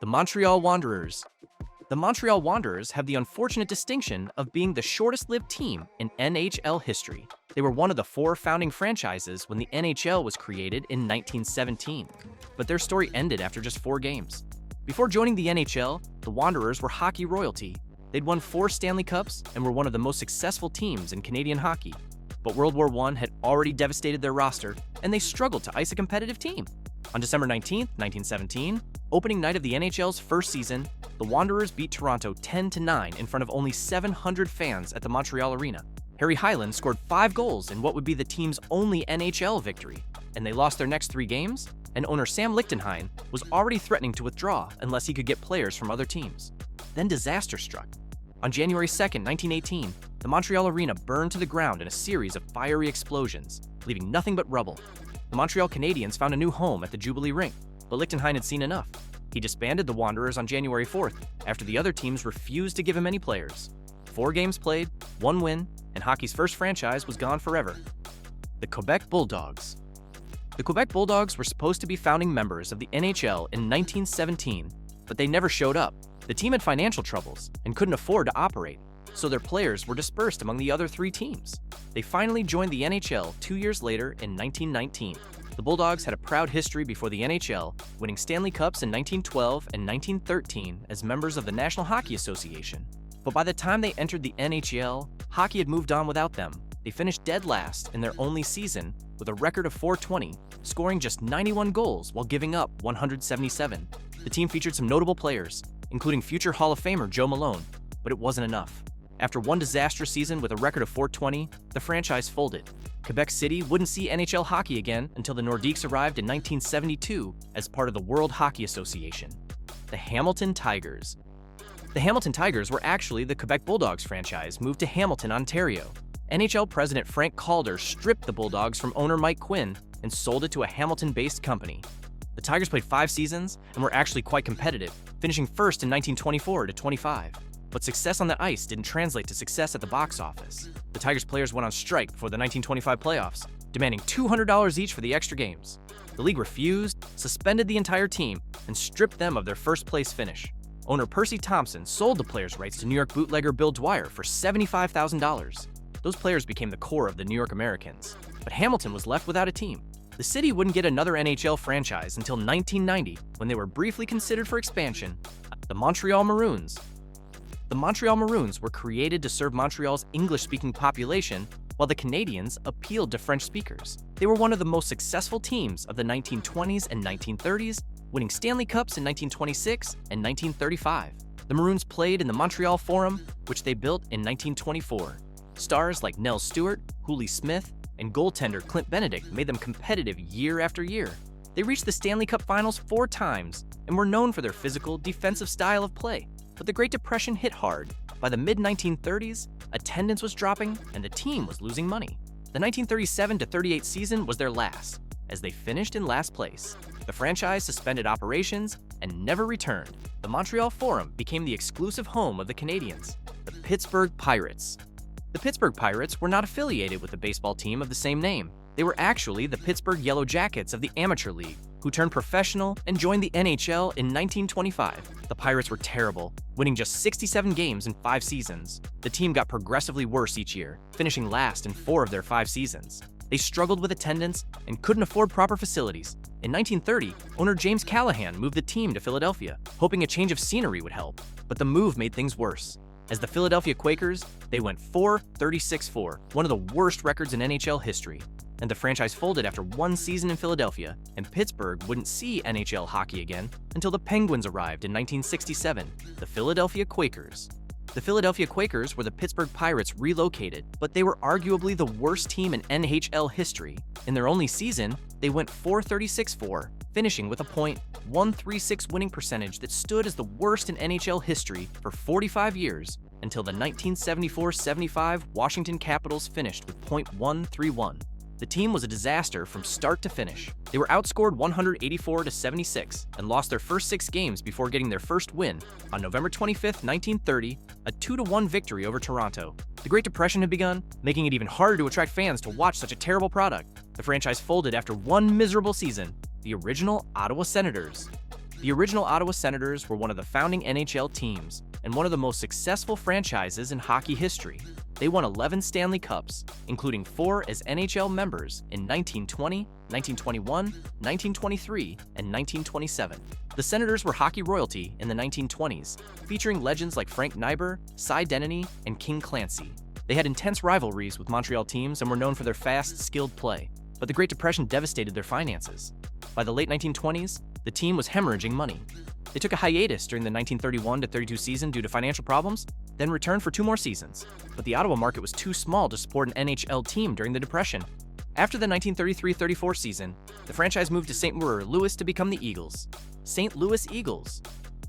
Montreal Wanderers. The Montreal Wanderers have the unfortunate distinction of being the shortest-lived team in NHL history. They were one of the 4 founding franchises when the NHL was created in 1917, but their story ended after just 4 games. Before joining the NHL, the Wanderers were hockey royalty. They'd won 4 Stanley Cups and were one of the most successful teams in Canadian hockey. But World War I had already devastated their roster, and they struggled to ice a competitive team. On December 19, 1917, opening night of the NHL's first season, the Wanderers beat Toronto 10-9 in front of only 700 fans at the Montreal Arena. Harry Hyland scored 5 goals in what would be the team's only NHL victory, and they lost their next 3 games, and owner Sam Lichtenheim was already threatening to withdraw unless he could get players from other teams. Then disaster struck. On January 2, 1918, the Montreal Arena burned to the ground in a series of fiery explosions, leaving nothing but rubble. The Montreal Canadiens found a new home at the Jubilee Rink, but Lichtenheim had seen enough. He disbanded the Wanderers on January 4th after the other teams refused to give him any players. 4 games played, 1 win, and hockey's first franchise was gone forever. The Quebec Bulldogs. The Quebec Bulldogs were supposed to be founding members of the NHL in 1917, but they never showed up. The team had financial troubles and couldn't afford to operate, so their players were dispersed among the other 3 teams. They finally joined the NHL 2 years later in 1919. The Bulldogs had a proud history before the NHL, winning Stanley Cups in 1912 and 1913 as members of the National Hockey Association. But by the time they entered the NHL, hockey had moved on without them. They finished dead last in their only season with a record of .420, scoring just 91 goals while giving up 177. The team featured some notable players, including future Hall of Famer Joe Malone, but it wasn't enough. After one disastrous season with a record of .420, the franchise folded. Quebec City wouldn't see NHL hockey again until the Nordiques arrived in 1972 as part of the World Hockey Association. The Hamilton Tigers. The Hamilton Tigers were actually the Quebec Bulldogs franchise moved to Hamilton, Ontario. NHL president Frank Calder stripped the Bulldogs from owner Mike Quinn and sold it to a Hamilton-based company. The Tigers played 5 seasons and were actually quite competitive, finishing first in 1924-25. But success on the ice didn't translate to success at the box office. The Tigers players went on strike before the 1925 playoffs, demanding $200 each for the extra games. The league refused, suspended the entire team, and stripped them of their first-place finish. Owner Percy Thompson sold the players' rights to New York bootlegger Bill Dwyer for $75,000. Those players became the core of the New York Americans. But Hamilton was left without a team. The city wouldn't get another NHL franchise until 1990, when they were briefly considered for expansion. The Montreal Maroons. The Montreal Maroons were created to serve Montreal's English-speaking population, while the Canadiens appealed to French speakers. They were one of the most successful teams of the 1920s and 1930s, winning Stanley Cups in 1926 and 1935. The Maroons played in the Montreal Forum, which they built in 1924. Stars like Nell Stewart, Hooley Smith, and goaltender Clint Benedict made them competitive year after year. They reached the Stanley Cup Finals 4 times and were known for their physical, defensive style of play. But the Great Depression hit hard. By the mid-1930s, attendance was dropping and the team was losing money. The 1937-38 season was their last, as they finished in last place. The franchise suspended operations and never returned. The Montreal Forum became the exclusive home of the Canadiens, the Pittsburgh Pirates. The Pittsburgh Pirates were not affiliated with the baseball team of the same name. They were actually the Pittsburgh Yellow Jackets of the Amateur League, who turned professional and joined the NHL in 1925. The Pirates were terrible, winning just 67 games in 5 seasons. The team got progressively worse each year, finishing last in 4 of their 5 seasons. They struggled with attendance and couldn't afford proper facilities. In 1930, owner James Callahan moved the team to Philadelphia, hoping a change of scenery would help. But the move made things worse. As the Philadelphia Quakers, they went 4-36-4, one of the worst records in NHL history. And the franchise folded after 1 season in Philadelphia, and Pittsburgh wouldn't see NHL hockey again until the Penguins arrived in 1967, the Philadelphia Quakers. The Philadelphia Quakers were the Pittsburgh Pirates relocated, but they were arguably the worst team in NHL history. In their only season, they went 4-36-4, finishing with a .136 winning percentage that stood as the worst in NHL history for 45 years until the 1974-75 Washington Capitals finished with .131. The team was a disaster from start to finish. They were outscored 184-76 and lost their first 6 games before getting their first win on November 25, 1930, a 2-1 victory over Toronto. The Great Depression had begun, making it even harder to attract fans to watch such a terrible product. The franchise folded after 1 miserable season. The original Ottawa Senators. The original Ottawa Senators were one of the founding NHL teams and one of the most successful franchises in hockey history. They won 11 Stanley Cups, including 4 as NHL members in 1920, 1921, 1923, and 1927. The Senators were hockey royalty in the 1920s, featuring legends like Frank Niber, Cy Denneny, and King Clancy. They had intense rivalries with Montreal teams and were known for their fast, skilled play, but the Great Depression devastated their finances. By the late 1920s, the team was hemorrhaging money. They took a hiatus during the 1931-32 season due to financial problems, then returned for 2 more seasons. But the Ottawa market was too small to support an NHL team during the Depression. After the 1933-34 season, the franchise moved to St. Louis to become the Eagles. St. Louis Eagles.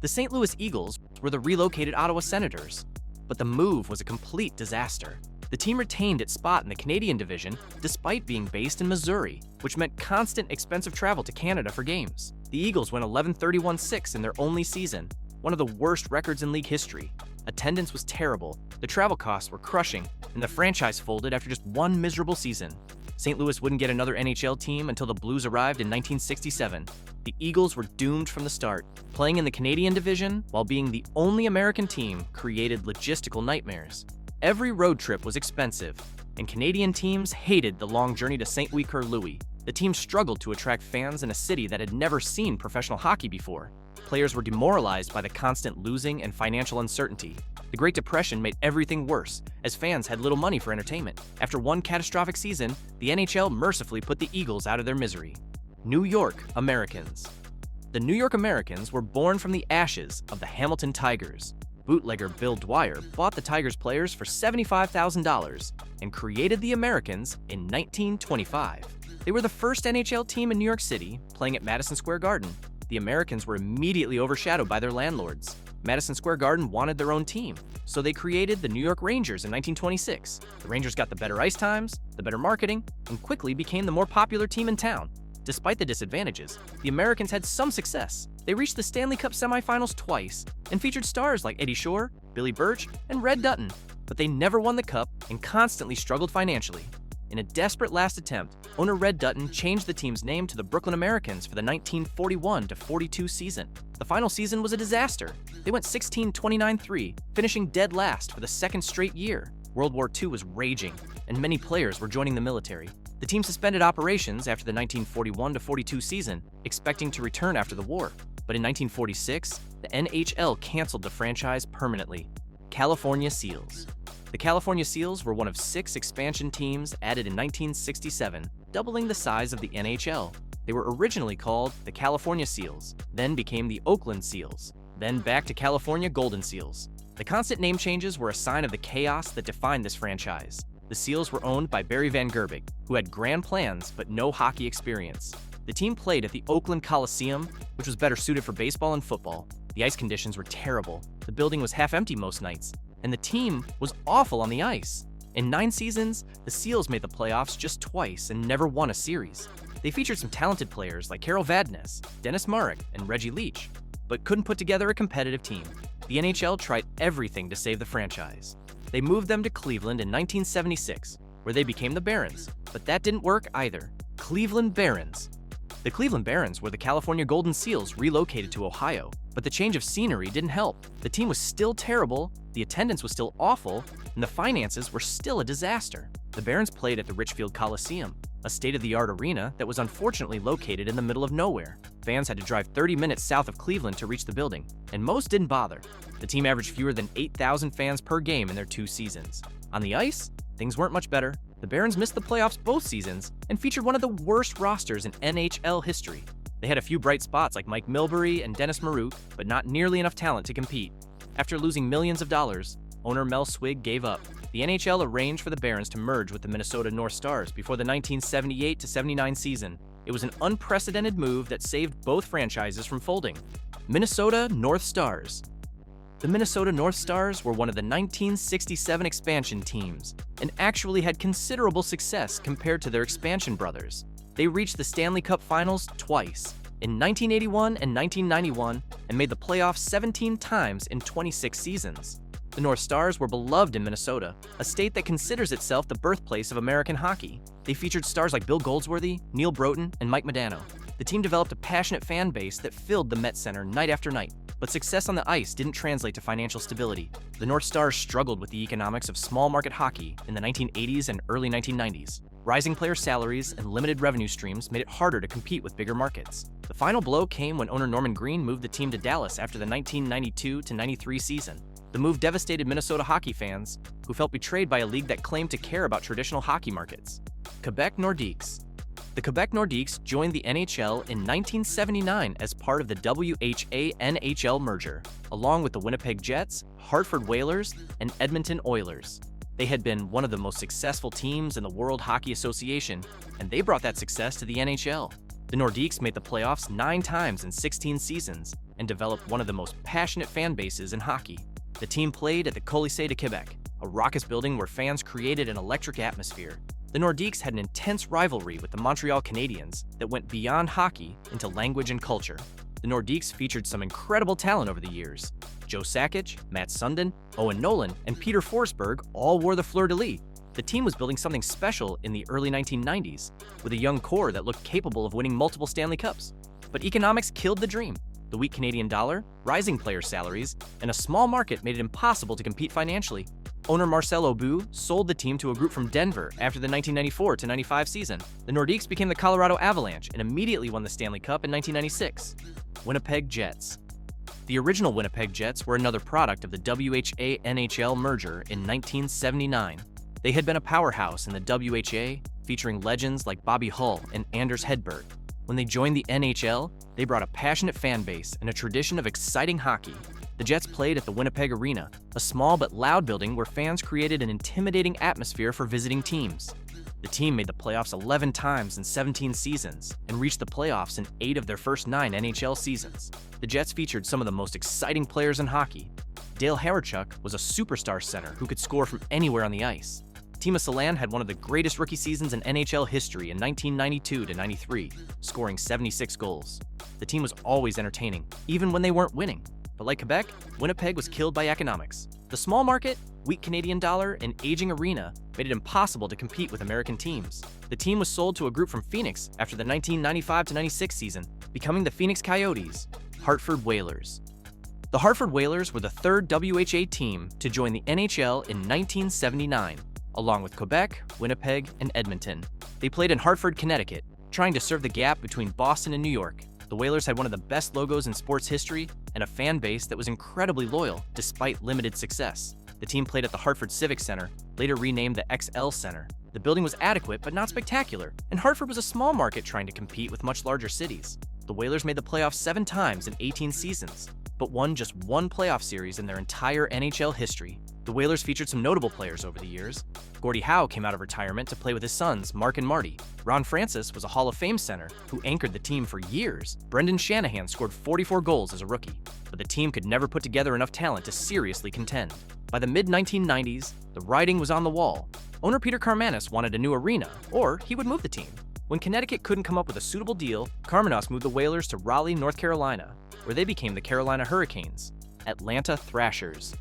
The St. Louis Eagles were the relocated Ottawa Senators. But the move was a complete disaster. The team retained its spot in the Canadian division despite being based in Missouri, which meant constant expensive travel to Canada for games. The Eagles went 11-31-6 in their only season, one of the worst records in league history. Attendance was terrible, the travel costs were crushing, and the franchise folded after just one miserable season. St. Louis wouldn't get another NHL team until the Blues arrived in 1967. The Eagles were doomed from the start. Playing in the Canadian division while being the only American team created logistical nightmares. Every road trip was expensive, and Canadian teams hated the long journey to St. Louis. The team struggled to attract fans in a city that had never seen professional hockey before. Players were demoralized by the constant losing and financial uncertainty. The Great Depression made everything worse, as fans had little money for entertainment. After one catastrophic season, the NHL mercifully put the Eagles out of their misery. New York Americans. The New York Americans were born from the ashes of the Hamilton Tigers. Bootlegger Bill Dwyer bought the Tigers players for $75,000 and created the Americans in 1925. They were the first NHL team in New York City, playing at Madison Square Garden. The Americans were immediately overshadowed by their landlords. Madison Square Garden wanted their own team, so they created the New York Rangers in 1926. The Rangers got the better ice times, the better marketing, and quickly became the more popular team in town. Despite the disadvantages, the Americans had some success. They reached the Stanley Cup semifinals twice and featured stars like Eddie Shore, Billy Birch, and Red Dutton, but they never won the cup and constantly struggled financially. In a desperate last attempt, owner Red Dutton changed the team's name to the Brooklyn Americans for the 1941-42 season. The final season was a disaster. They went 16-29-3, finishing dead last for the second straight year. World War II was raging, and many players were joining the military. The team suspended operations after the 1941-42 season, expecting to return after the war. But in 1946, the NHL canceled the franchise permanently. California Seals. The California Seals were one of 6 expansion teams added in 1967, doubling the size of the NHL. They were originally called the California Seals, then became the Oakland Seals, then back to California Golden Seals. The constant name changes were a sign of the chaos that defined this franchise. The Seals were owned by Barry Van Gerbeek, who had grand plans but no hockey experience. The team played at the Oakland Coliseum, which was better suited for baseball and football. The ice conditions were terrible. The building was half empty most nights, and the team was awful on the ice. In 9 seasons, the Seals made the playoffs just twice and never won a series. They featured some talented players like Carol Vadnais, Dennis Marek, and Reggie Leach, but couldn't put together a competitive team. The NHL tried everything to save the franchise. They moved them to Cleveland in 1976, where they became the Barons, but that didn't work either. Cleveland Barons. The Cleveland Barons were the California Golden Seals relocated to Ohio, but the change of scenery didn't help. The team was still terrible, the attendance was still awful, and the finances were still a disaster. The Barons played at the Richfield Coliseum, a state-of-the-art arena that was unfortunately located in the middle of nowhere. Fans had to drive 30 minutes south of Cleveland to reach the building, and most didn't bother. The team averaged fewer than 8,000 fans per game in their 2 seasons. On the ice, things weren't much better. The Barons missed the playoffs both seasons and featured one of the worst rosters in NHL history. They had a few bright spots like Mike Milbury and Dennis Maruk, but not nearly enough talent to compete. After losing millions of dollars, owner Mel Swig gave up. The NHL arranged for the Barons to merge with the Minnesota North Stars before the 1978-79 season. It was an unprecedented move that saved both franchises from folding. Minnesota North Stars. The Minnesota North Stars were one of the 1967 expansion teams and actually had considerable success compared to their expansion brothers. They reached the Stanley Cup Finals twice, in 1981 and 1991, and made the playoffs 17 times in 26 seasons. The North Stars were beloved in Minnesota, a state that considers itself the birthplace of American hockey. They featured stars like Bill Goldsworthy, Neil Broughton, and Mike Modano. The team developed a passionate fan base that filled the Met Center night after night, but success on the ice didn't translate to financial stability. The North Stars struggled with the economics of small market hockey in the 1980s and early 1990s. Rising player salaries and limited revenue streams made it harder to compete with bigger markets. The final blow came when owner Norman Green moved the team to Dallas after the 1992-93 season. The move devastated Minnesota hockey fans, who felt betrayed by a league that claimed to care about traditional hockey markets. Quebec Nordiques. The Quebec Nordiques joined the NHL in 1979 as part of the WHA-NHL merger, along with the Winnipeg Jets, Hartford Whalers, and Edmonton Oilers. They had been one of the most successful teams in the World Hockey Association, and they brought that success to the NHL. The Nordiques made the playoffs 9 times in 16 seasons and developed one of the most passionate fan bases in hockey. The team played at the Colisée de Québec, a raucous building where fans created an electric atmosphere. The Nordiques had an intense rivalry with the Montreal Canadiens that went beyond hockey into language and culture. The Nordiques featured some incredible talent over the years. Joe Sakic, Matt Sundin, Owen Nolan, and Peter Forsberg all wore the fleur-de-lis. The team was building something special in the early 1990s, with a young core that looked capable of winning multiple Stanley Cups. But economics killed the dream. The weak Canadian dollar, rising player salaries, and a small market made it impossible to compete financially. Owner Marcel Aubu sold the team to a group from Denver after the 1994-95 season. The Nordiques became the Colorado Avalanche and immediately won the Stanley Cup in 1996. Winnipeg Jets. The original Winnipeg Jets were another product of the WHA-NHL merger in 1979. They had been a powerhouse in the WHA, featuring legends like Bobby Hull and Anders Hedberg. When they joined the NHL, they brought a passionate fan base and a tradition of exciting hockey. The Jets played at the Winnipeg Arena, a small but loud building where fans created an intimidating atmosphere for visiting teams. The team made the playoffs 11 times in 17 seasons and reached the playoffs in 8 of their first 9 NHL seasons. The Jets featured some of the most exciting players in hockey. Dale Hawerchuk was a superstar center who could score from anywhere on the ice. Timo Salan had one of the greatest rookie seasons in NHL history in 1992-93, scoring 76 goals. The team was always entertaining, even when they weren't winning. But like Quebec, Winnipeg was killed by economics. The small market, weak Canadian dollar, and aging arena made it impossible to compete with American teams. The team was sold to a group from Phoenix after the 1995-96 season, becoming the Phoenix Coyotes, Hartford Whalers. The Hartford Whalers were the third WHA team to join the NHL in 1979, along with Quebec, Winnipeg, and Edmonton. They played in Hartford, Connecticut, trying to serve the gap between Boston and New York. The Whalers had one of the best logos in sports history and a fan base that was incredibly loyal despite limited success. The team played at the Hartford Civic Center, later renamed the XL Center. The building was adequate but not spectacular, and Hartford was a small market trying to compete with much larger cities. The Whalers made the playoffs 7 times in 18 seasons, but won just 1 playoff series in their entire NHL history. The Whalers featured some notable players over the years. Gordie Howe came out of retirement to play with his sons, Mark and Marty. Ron Francis was a Hall of Fame center who anchored the team for years. Brendan Shanahan scored 44 goals as a rookie, but the team could never put together enough talent to seriously contend. By the mid-1990s, the writing was on the wall. Owner Peter Karmanos wanted a new arena, or he would move the team. When Connecticut couldn't come up with a suitable deal, Karmanos moved the Whalers to Raleigh, North Carolina, where they became the Carolina Hurricanes, Atlanta Thrashers.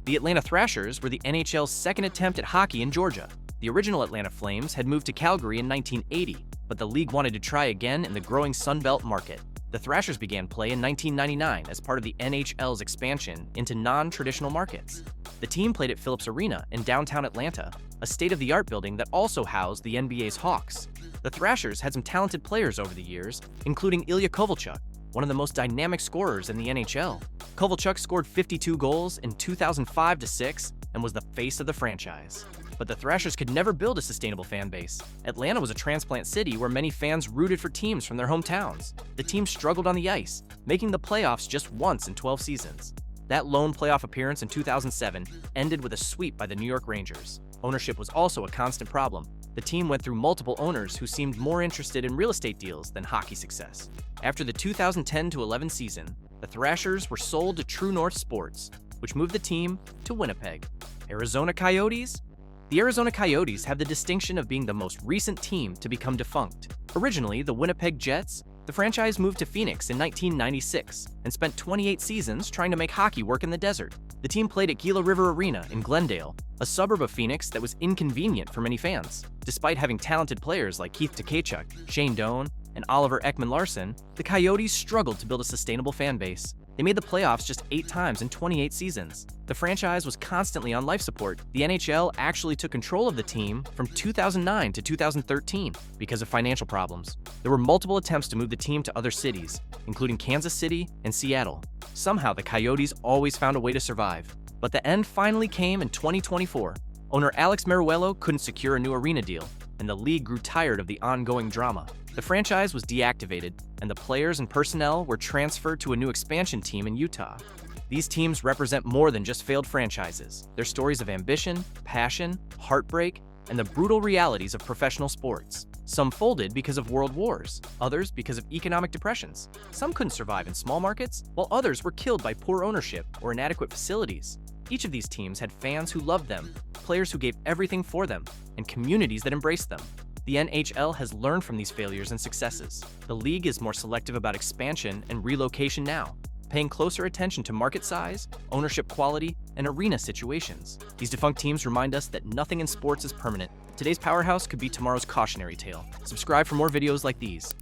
The Atlanta Thrashers were the NHL's second attempt at hockey in Georgia. The original Atlanta Flames had moved to Calgary in 1980, but the league wanted to try again in the growing Sun Belt market. The Thrashers began play in 1999 as part of the NHL's expansion into non-traditional markets. The team played at Phillips Arena in downtown Atlanta, a state-of-the-art building that also housed the NBA's Hawks. The Thrashers had some talented players over the years, including Ilya Kovalchuk, one of the most dynamic scorers in the NHL. Kovalchuk scored 52 goals in 2005-06 and was the face of the franchise. But the Thrashers could never build a sustainable fan base. Atlanta was a transplant city where many fans rooted for teams from their hometowns. The team struggled on the ice, making the playoffs just once in 12 seasons. That lone playoff appearance in 2007 ended with a sweep by the New York Rangers. Ownership was also a constant problem. The team went through multiple owners who seemed more interested in real estate deals than hockey success. After the 2010-11 season, the Thrashers were sold to True North Sports, which moved the team to Winnipeg. Arizona Coyotes? The Arizona Coyotes have the distinction of being the most recent team to become defunct. Originally the Winnipeg Jets, the franchise moved to Phoenix in 1996 and spent 28 seasons trying to make hockey work in the desert. The team played at Gila River Arena in Glendale, a suburb of Phoenix that was inconvenient for many fans. Despite having talented players like Keith Tkachuk, Shane Doan, and Oliver Ekman-Larsson, the Coyotes struggled to build a sustainable fan base. They made the playoffs just 8 times in 28 seasons. The franchise was constantly on life support. The NHL actually took control of the team from 2009 to 2013 because of financial problems. There were multiple attempts to move the team to other cities, including Kansas City and Seattle. Somehow, the Coyotes always found a way to survive. But the end finally came in 2024. Owner Alex Meruelo couldn't secure a new arena deal, and the league grew tired of the ongoing drama. The franchise was deactivated, and the players and personnel were transferred to a new expansion team in Utah. These teams represent more than just failed franchises. They're stories of ambition, passion, heartbreak, and the brutal realities of professional sports. Some folded because of world wars, others because of economic depressions. Some couldn't survive in small markets, while others were killed by poor ownership or inadequate facilities. Each of these teams had fans who loved them, players who gave everything for them, and communities that embraced them. The NHL has learned from these failures and successes. The league is more selective about expansion and relocation now, paying closer attention to market size, ownership quality, and arena situations. These defunct teams remind us that nothing in sports is permanent. Today's powerhouse could be tomorrow's cautionary tale. Subscribe for more videos like these.